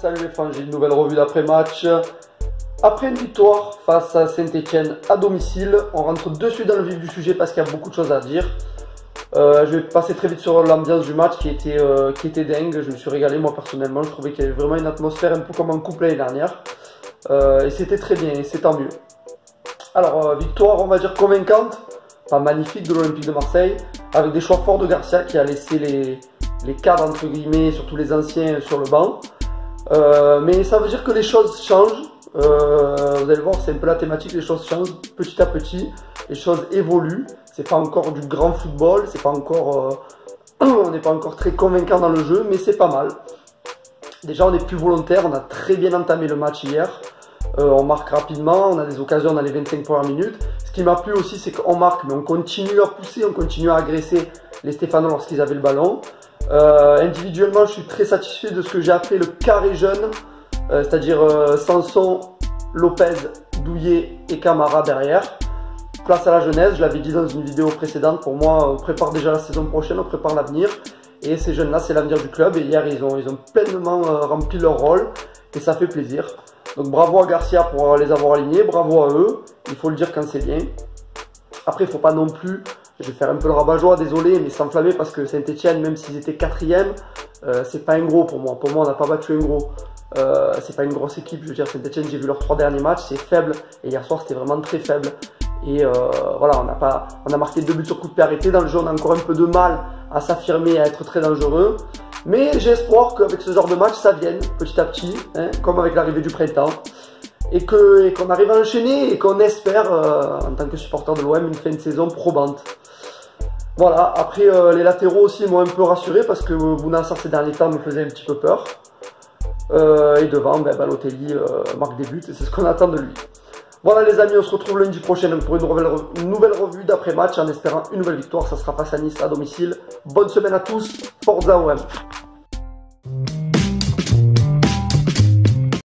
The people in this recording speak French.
salut les fans, j'ai une nouvelle revue d'après-match. Après une victoire face à Saint-Etienne à domicile, on rentre de suite dans le vif du sujet parce qu'il y a beaucoup de choses à dire. Je vais passer très vite sur l'ambiance du match qui était dingue. Je me suis régalé moi personnellement, je trouvais qu'il y avait vraiment une atmosphère un peu comme en couple l'année dernière. Et c'était très bien, et c'est tant mieux. Alors victoire on va dire convaincante, pas magnifique de l'Olympique de Marseille, avec des choix forts de Garcia qui a laissé les cadres entre guillemets, surtout les anciens sur le banc. Mais ça veut dire que les choses changent. Vous allez voir, c'est un peu la thématique, les choses changent petit à petit, les choses évoluent. C'est pas encore du grand football, c'est pas encore, on n'est pas encore très convaincant dans le jeu, mais c'est pas mal. Déjà, on est plus volontaire, on a très bien entamé le match hier. On marque rapidement, on a des occasions dans les 25 premières minutes. Ce qui m'a plu aussi, c'est qu'on marque, mais on continue à pousser, on continue à agresser les Stéphanois lorsqu'ils avaient le ballon. Individuellement, je suis très satisfait de ce que j'ai appelé le carré jeune, c'est-à-dire Sanson, Lopez, Douillet et Camara derrière. Place à la jeunesse, je l'avais dit dans une vidéo précédente, pour moi, on prépare déjà la saison prochaine, on prépare l'avenir. Et ces jeunes-là, c'est l'avenir du club. Et hier, ils ont pleinement rempli leur rôle et ça fait plaisir. Donc bravo à Garcia pour les avoir alignés, bravo à eux, il faut le dire quand c'est bien. Après, il ne faut pas non plus, je vais faire un peu le rabat-joie, désolé, mais s'enflammer parce que Saint-Etienne, même s'ils étaient 4e, c'est pas un gros pour moi. Pour moi, on n'a pas battu un gros. C'est pas une grosse équipe, je veux dire, Saint-Etienne, j'ai vu leurs 3 derniers matchs, c'est faible. Et hier soir, c'était vraiment très faible. Et voilà, on a marqué 2 buts sur coup de pied arrêté. Dans le jeu, on a encore un peu de mal à s'affirmer, à être très dangereux. Mais j'ai espoir qu'avec ce genre de match, ça vienne petit à petit, hein, comme avec l'arrivée du printemps. Et qu'on arrive à enchaîner et qu'on espère, en tant que supporter de l'OM, une fin de saison probante. Voilà, après les latéraux aussi m'ont un peu rassuré parce que Bounassar ces derniers temps me faisait un petit peu peur. Et devant, Balotelli marque des buts et c'est ce qu'on attend de lui. Voilà les amis, on se retrouve lundi prochain pour une nouvelle revue d'après-match en espérant une nouvelle victoire. Ça sera face à Nice à domicile. Bonne semaine à tous, Forza OM.